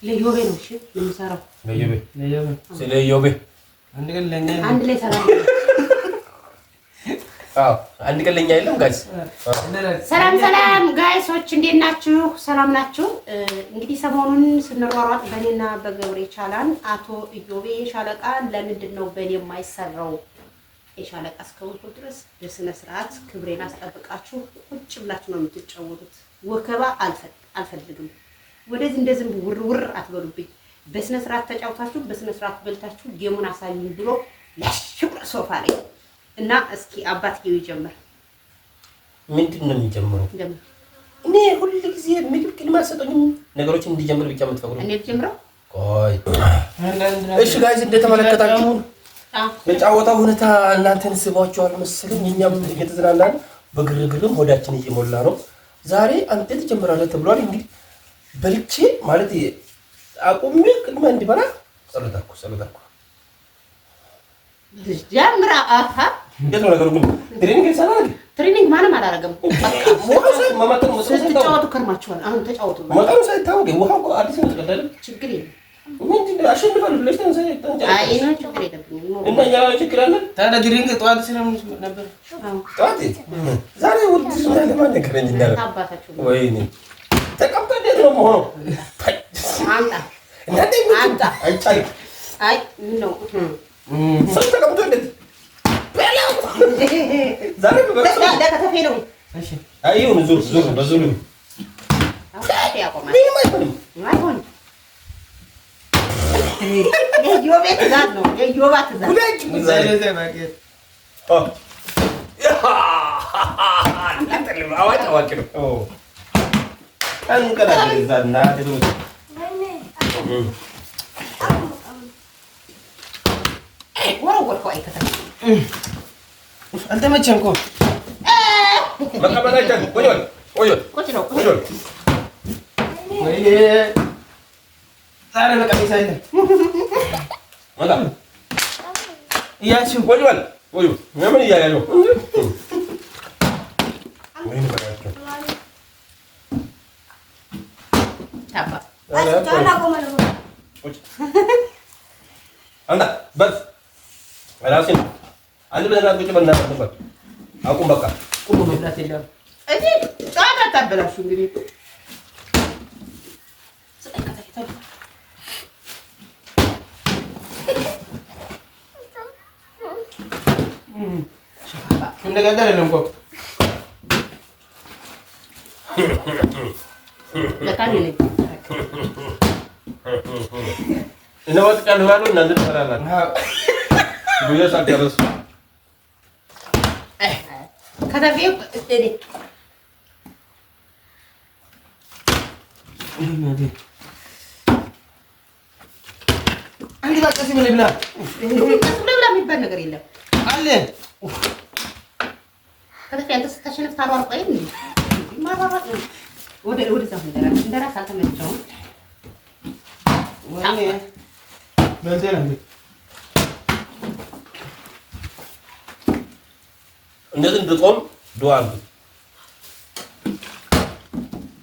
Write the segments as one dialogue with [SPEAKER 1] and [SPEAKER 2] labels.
[SPEAKER 1] ለዮቤ ነው እሺ የምሰራው
[SPEAKER 2] ለዮቤ
[SPEAKER 1] አንድ ላይ ሰላም
[SPEAKER 2] አንድ ቀን ለኛ የለም ጋይስ
[SPEAKER 1] ሰላም ጋይሶች እንዴት ናችሁ ሰላም ናችሁ እንግዲህ ሰሞኑን ስንሯሯጥ በኔና በገብሬ ቻላን አቶ ኢዮቤ ሻለቃ ለምንድን ነው በኔ የማይሰራው የሻለቃ እስከሆንኩ ድረስ በስነ ስርዓት ክብሬን አስጠብቃችሁ ቁጭ ብላችሁ ነው የምትጫወቱት ወከባ አልፈልግም ወደዚህ እንደዚህ ውር አትበሉብኝ በስነ ስርዓት ተጫውታችሁ በስነ ስርዓት በልታችሁ ጌሙን አሳዩኝ ብሎ ለሽቁ ሶፋ ላይ እና እስኪ አባትዬው ይጀምር
[SPEAKER 2] ምንድን ነው የሚጀምረው እኔ ሁሉ ጊዜ ምግብ ቅድም አልሰጠኝም ነገሮችን እንዲጀምር ብቻ የምትፈቅዱ
[SPEAKER 1] እኔ ልጀምረው
[SPEAKER 2] ቆይ እሺ ጋይስ እንደተመለከታችሁ የጫወታው ሁኔታ እናንተን ስባችኋል መሰለኝ እኛም እየተዝናናን በግርግርም ሆዳችን እየሞላ ነው ዛሬ አንተ ትጀምራለህ ተብሏል እንግዲህ በልቼ ማለት አቁሜ ቅድመ እንዲበላ ጸሎታኩ
[SPEAKER 1] ጀምራ አፋ
[SPEAKER 2] እንዴት ነው ነገሩ ግን
[SPEAKER 1] ትሬኒንግ ማንም አላረገም
[SPEAKER 2] ሞራሳ ማማተን
[SPEAKER 1] ተጫወቱ ከርማችኋል አሁን ተጫወቱ
[SPEAKER 2] ማጣሩ ሳይታወቅ ውሃው አዲስ ነው ተቀደለ
[SPEAKER 1] ችግር የለም
[SPEAKER 2] ምንድን ነው አሸንፋለሁ ብለሽ ተንሰይ
[SPEAKER 1] አይ ነው ችግር የለብኝም
[SPEAKER 2] እና ያ ችግር አለ ታዲያ ድሪንግ ጠዋት ስለምን ነበር ጠዋት ዛሬ ውድ ለማን ነገረኝ እንዳለ
[SPEAKER 1] አባታችሁ
[SPEAKER 2] ወይኔ ተቀምጠ እንዴት ነው ሆኖ
[SPEAKER 1] አንተ
[SPEAKER 2] አይቻልም
[SPEAKER 1] አይ ነው
[SPEAKER 2] ሰው ተቀምጦ እንዴት ዛሬ በበረሰ
[SPEAKER 1] ከተፌ ነው
[SPEAKER 2] እሺ አይሁን ዙር በዙሩ
[SPEAKER 1] ያቆማል አይሆን የዮቤ ትእዛዝ ነው የዮባ ትእዛዝ
[SPEAKER 2] ዛሬ ማርኬት አንተልም አዋቂ ነው አንቀላ ለዛና ደሞ
[SPEAKER 1] ወርቆ አይከተም
[SPEAKER 2] አልተመቸም እኮ መቀበላችን ቆይ
[SPEAKER 1] ቁጭ ነው
[SPEAKER 2] ወይ ዛሬ በቃ ይሳይል ወላ ያቺ ቆይ ምን ይያያሉ ምን ባያቸው
[SPEAKER 1] ታባ
[SPEAKER 2] አንተ በስ ራስን አንድ በእናት ቁጭ በእናትህ አቁም በቃ
[SPEAKER 1] ቁም መብላት የለም እኔ ጫታ ታበላሹ እንግዲህ
[SPEAKER 2] እንደገና ለምቆ
[SPEAKER 1] ለካኔ ነኝ
[SPEAKER 2] እነው ወጥቃለሁ ያለው እናንተ ተፈራራላችሁ ዱያ ሳትጨርስ
[SPEAKER 1] ከተፌው እኔ
[SPEAKER 2] አንድ ባቀስ ብላ
[SPEAKER 1] ብላ የሚባል ነገር የለም
[SPEAKER 2] አለ
[SPEAKER 1] ከተፌ አንተ ስታሸንፍ ታሯርቆ እንዴ ማራራት ወደዛ እንደራስ አልተመቸውም
[SPEAKER 2] ወኔ በልተና እንደዚህ እንድቆም ዱአ አድርጉ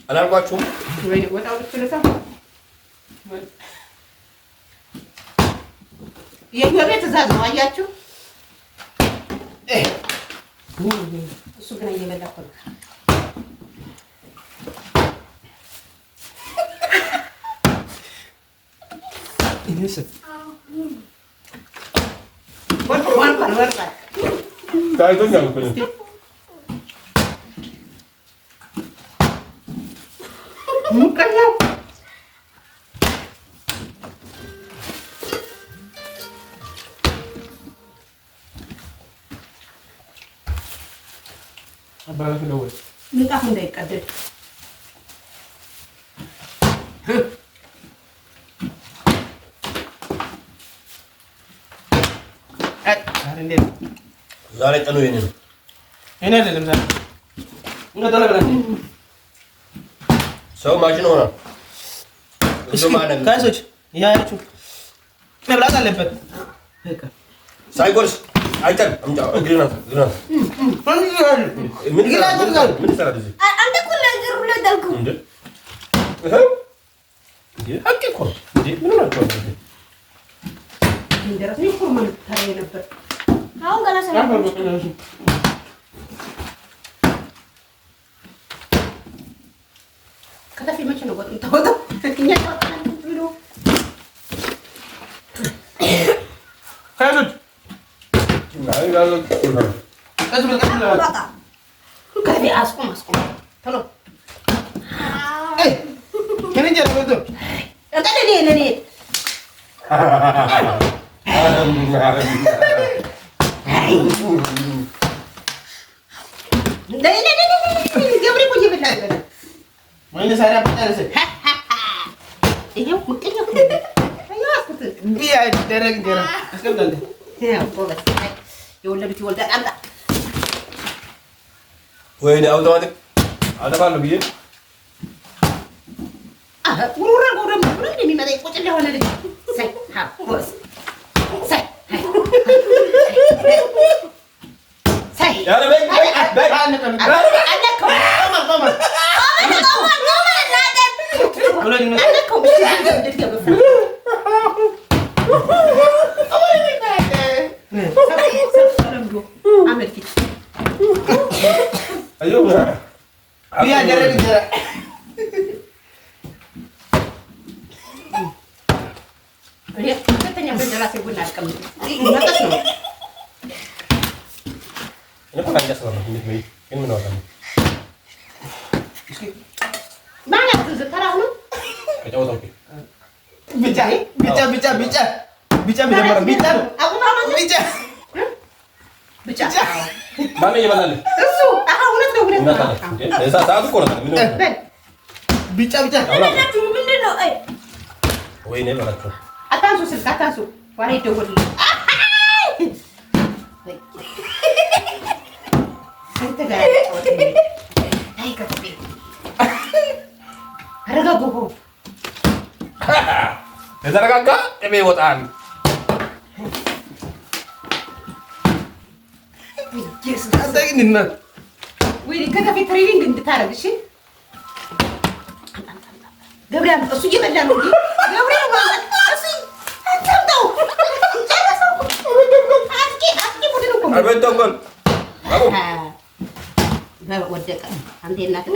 [SPEAKER 2] አላልኳችሁም
[SPEAKER 1] ወይ ወጣው ልትለታ የዮቤ ትእዛዝ ነው አያችሁ እሱ ግን እየበላ እኮ ነው
[SPEAKER 2] ይሄስ
[SPEAKER 1] ወርቅ
[SPEAKER 2] ታይቶኛል እኮ
[SPEAKER 1] ሙቀኛ
[SPEAKER 2] አባላክ ነው ወይ
[SPEAKER 1] ምጣፍ እንዳይቀደድ
[SPEAKER 2] ዛሬ ቀኑ የኔ ነው እኔ አይደለም ዛሬ እንገዳለ ብለን ሰው ማሽን ሆነ እሱ ማለት ካይሶች ያያችሁ መብላት አለበት በቃ ሳይጎርስ አይተን አምጣ ግሪና ምን ይላል ምን ይሰራል እዚህ
[SPEAKER 1] አንተ እኮ ነገር ሁሉ ደልኩ
[SPEAKER 2] እንዴ ሀቅ እኮ ነው እንዴ! ምን ሆናችሁ ነው?
[SPEAKER 1] እንደራስ ነው ፎርማል ታሪያ ነበር።
[SPEAKER 3] አሁን ገና ሰላም
[SPEAKER 1] ከተፊ መቼ ነው ወጥ የምታወጣው? እኛ ታወጣናል ብሎ
[SPEAKER 2] ካሉት
[SPEAKER 1] ከፊ አስቆም ቶሎ
[SPEAKER 2] ከነኛ ነው
[SPEAKER 1] ለኔ ገብሬ እኮ እየበላ ነው።
[SPEAKER 2] ወይኔ ሳሪያ በጣለሰ
[SPEAKER 1] ይሄው ምቀኛ እኮ
[SPEAKER 2] እንዲህ አይደረግ እንጀራ አስቀምጣለሁ።
[SPEAKER 1] የወለዱት ይወልዳል። አምጣ
[SPEAKER 2] ወይኔ አውቶማቲክ አጠፋለሁ ብዬ
[SPEAKER 1] ውሩራ ጎረም ብሎ የሚመጣ ቁጭ ለሆነ ልጅ ሳይ ሳይ ሳይ
[SPEAKER 2] ያለ በይ
[SPEAKER 1] አታንሱ ስልክ አታንሱ። ዋሬ ደወልልኝ።
[SPEAKER 2] የተረጋጋ ቅቤ ይወጣል።
[SPEAKER 1] ከከፊት ትሬኒንግ እንድታረግ እሺ። ገብሬ እሱ እየበላ ነው እንጂ ገብሬ ወደቀ። አንዴ እናት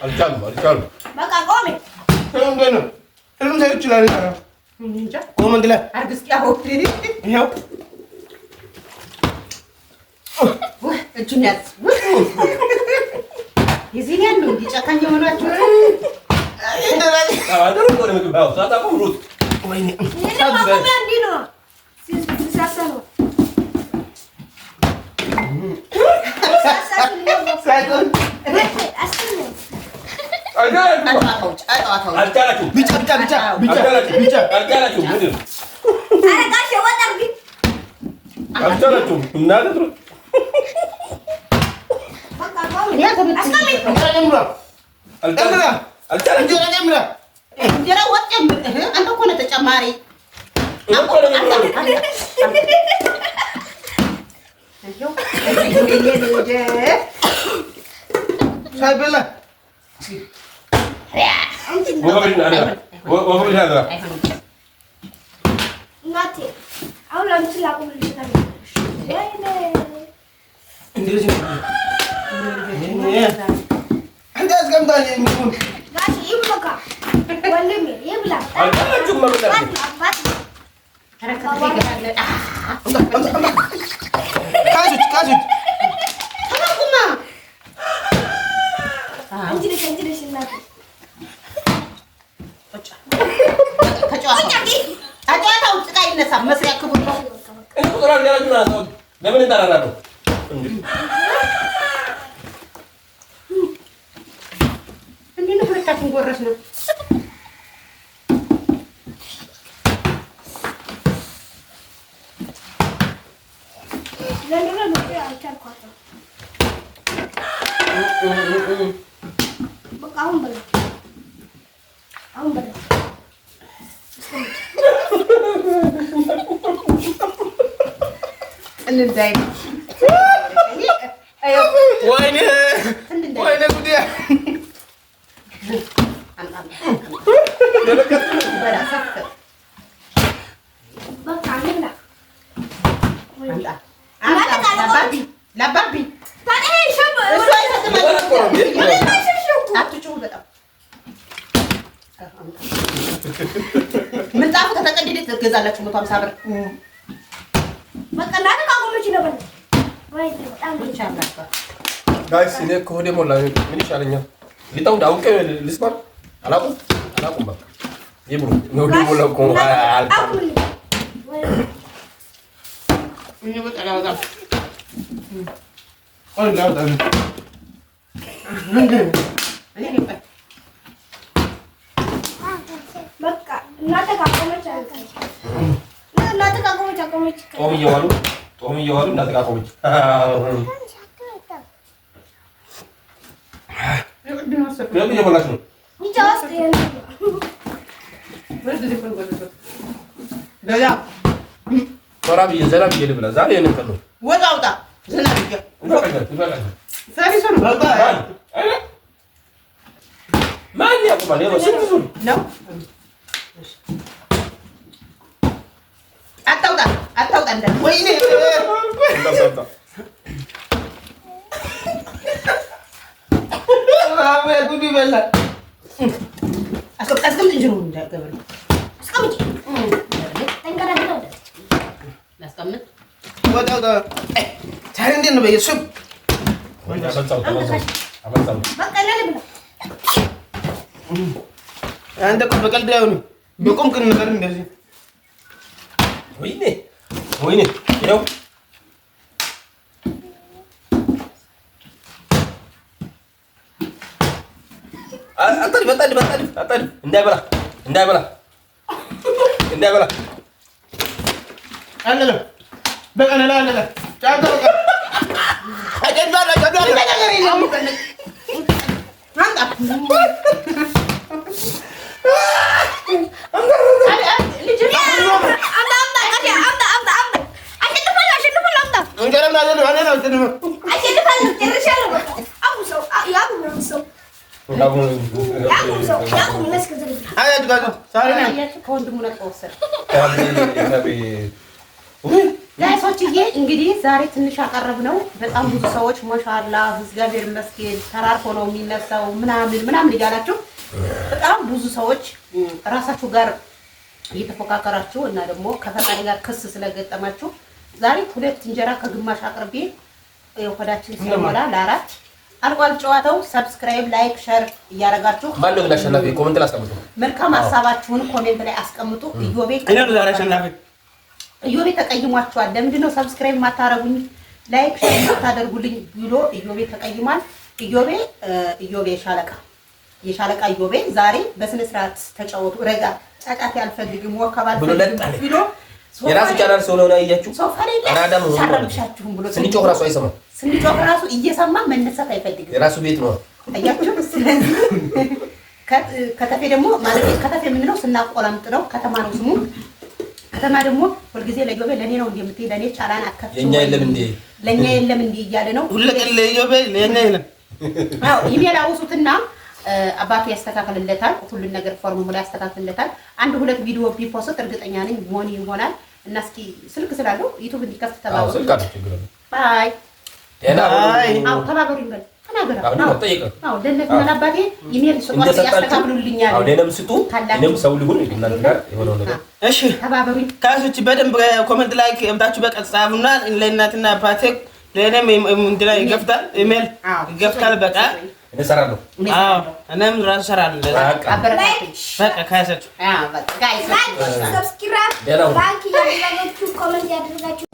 [SPEAKER 2] አልቻሉም።
[SPEAKER 3] በቃ ቆሜ
[SPEAKER 2] ሁሉም ሰው ይችላል።
[SPEAKER 1] እንጃ
[SPEAKER 2] ቆመን ግላ
[SPEAKER 1] አርግስ ያው
[SPEAKER 2] ይሄው
[SPEAKER 1] እጁን ያዝ። የዚህ ያሉ እንዲጨካኝ የሆናችሁ እንጀራ ወጥ ጨምር። አንተ እኮ ነህ ተጨማሪ
[SPEAKER 2] ሳይበላ መስሪያ ክቡር ነው። ለምን እንጠራራለሁ?
[SPEAKER 1] እንዴት ነው ሁለታችን ጎረስ ነው?
[SPEAKER 3] አልቻልኳትም። በቃ አሁን በለው
[SPEAKER 2] ወይኔ ጉዴ!
[SPEAKER 1] ምንጣፉ ተጠቀደደ ትገዛላችሁ 150 ብር።
[SPEAKER 3] በቃ እናደቃቁምች ነበር ወይ በጣም
[SPEAKER 2] ጋይስ እኔ ከሆዴ ሞላ። ምን ይሻለኛል? ሊጣው ዳውቄ ልስማር አላቁም በቃ ይብሩ ነው ሞላ እኮ አልኩ እኔ በጣም
[SPEAKER 3] በቃ እናደቃቁምች አቆመች
[SPEAKER 2] ጦም እየዋሉ እናደቃቁምች ምን እየበላሽ ነው? ዘና ብዬ ልብላ። ዛሬ የእኔ ቀን ነው።
[SPEAKER 1] ወጣ አውጣ ዘና ብዬ
[SPEAKER 2] ማን ያቁማል?
[SPEAKER 1] ነው አታውጣ እንደ ወይኔ ጉድ ይበላል። አስቀምጥ እንጂ ነው እንዳይገበል አስቀምጥ ላስቀምጥ
[SPEAKER 2] ወጣ ታዲያ እንዴት ነው በየሱም አንተ እኮ በቀልድ አይሆንም። በቁም ግን ነገር እንደዚህ ወይኔ ይኸው አጣድ እንዳይበላ አለለ በቀለላ አለለ ጫጋ በቃ አጀንዳላ
[SPEAKER 1] ጋይሶችዬ እንግዲህ ዛሬ ትንሽ አቀረብ ነው። በጣም ብዙ ሰዎች ማሻአላ እግዚአብሔር ይመስገን ተራርፎ ነው የሚነሳው ምናምን እያላችሁ በጣም ብዙ ሰዎች ራሳችሁ ጋር እየተፎካከራችሁ እና ደግሞ ከፈጣሪ ጋር ክስ ስለገጠማችሁ ዛሬ 2 እንጀራ ከግማሽ አቅርቤ ወዳችን ሲሞላ ለአራት አልቋል ጨዋታው። ሰብስክራይብ፣ ላይክ፣ ሼር እያደረጋችሁ
[SPEAKER 2] ማነው ግን አሸናፊ? ኮሜንት ላይ አስቀምጡ።
[SPEAKER 1] መልካም ሀሳባችሁን ኮሜንት ላይ አስቀምጡ። ኢዮቤ ተቀይሟቸዋል። ለምንድን ነው ሰብስክራይብ ማታረጉኝ ላይክ ሼር ማታደርጉልኝ ብሎ ኢዮቤ ተቀይሟል። ኢዮቤ የሻለቃ ኢዮቤ ዛሬ በስነ ስርዓት ተጫወቱ። ረጋ ጫጫት ያልፈልግም ወከባል ብሎ
[SPEAKER 2] የራሱ ቻናል ሰው ነው ያያችሁ
[SPEAKER 1] ሰው ፈሬለ ሳረብሻችሁም ብሎ
[SPEAKER 2] ስንጮህ ራሱ አይሰማም።
[SPEAKER 1] ስንጮህ ራሱ እየሰማ መነሳት አይፈልግም።
[SPEAKER 2] የራሱ ቤት ነው
[SPEAKER 1] አያችሁ። ስለዚህ ከተፌ ደግሞ ማለት ከተፌ የምንለው ስናቆላምጥ ነው። ከተማ ነው ስሙ። ከተማ ደግሞ ሁልጊዜ ለኢዮቤ ለኔ ነው እንደምትይ ለኔ ቻላን አከፍቶ ለኛ የለም እንዴ እያለ ነው
[SPEAKER 2] ሁልቀን ለኢዮቤ ለኛ የለም።
[SPEAKER 1] አዎ ኢሜል አውሱትና አባቱ ያስተካክልለታል። ሁሉን ነገር ፎርሙላ ያስተካክልለታል። 1-2 ቪዲዮ ቢፖስት እርግጠኛ ነኝ ሞኒ ይሆናል። እና እስኪ ስልክ ስላለው ዩቲዩብ እንዲከፍት ተባባሉ።
[SPEAKER 2] ስልክ አለ ችግር ነው።
[SPEAKER 1] ባይ አዎ ተባበሩ ይበል ተናገራ። አዎ ደነት ማላባቴ ኢሜል ሱቋት ያስተካክሉልኛል።
[SPEAKER 2] አዎ ደንም ስጡ ደንም ሰው ሊሆን እናንተ ጋር የሆነው ነገር
[SPEAKER 4] እሺ ተባበሩ። ካሶች በደንብ ኮሜንት ላይክ እምታችሁ በቀጻፉና ለእናትና አባቴ ለኔም እንድላ ይገፍታል ኢሜል ይገፍታል። በቃ
[SPEAKER 2] እሰራለሁ።
[SPEAKER 4] አዎ እኔም ራስ እሰራለሁ። በቃ ካያሳችሁ
[SPEAKER 1] በቃ ጋይስ
[SPEAKER 3] ሰብስክራይብ ላይክ ያደርጋችሁ ኮሜንት ያደርጋችሁ